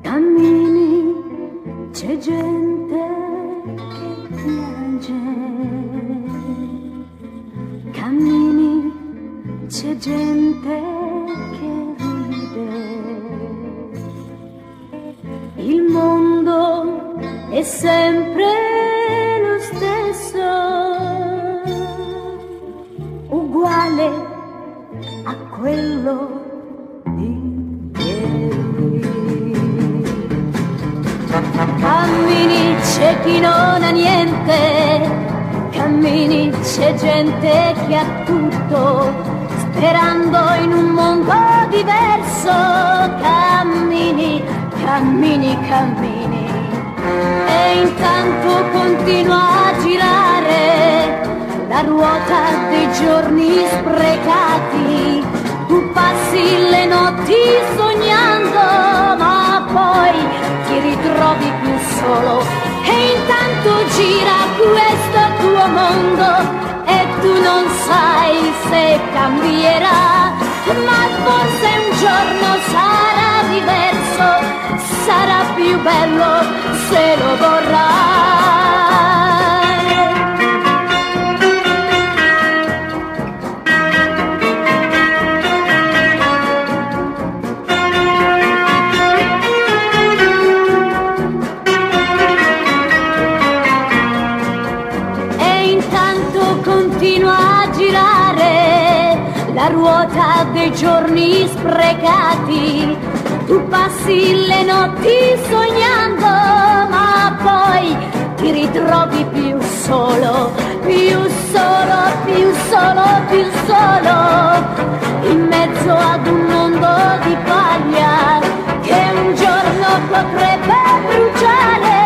Cammini, c'è gente che piange. Cammini, c'è gente che ride. Il mondo è sempre lo stesso, uguale a quello di ieri. Cammini, c'è chi non ha niente, cammini, c'è gente che ha tutto, sperando in un mondo diverso. Cammini, cammini, cammini, e intanto continua a girare la ruota dei giorni sprecati. Tu passi le notti sognando, ma poi ti ritrovi più solo, e intanto gira questo tuo mondo e tu non sai se cambierà, ma forse un giorno sarà diverso, sarà più bello se lo vorrai. Continua a girare la ruota dei giorni sprecati. Tu passi le notti sognando, ma poi ti ritrovi più solo, più solo, più solo, più solo, in mezzo ad un mondo di paglia che un giorno potrebbe bruciare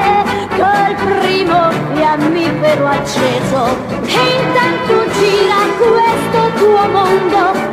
col primo fiammifero acceso. E intanto gira questo tuo mondo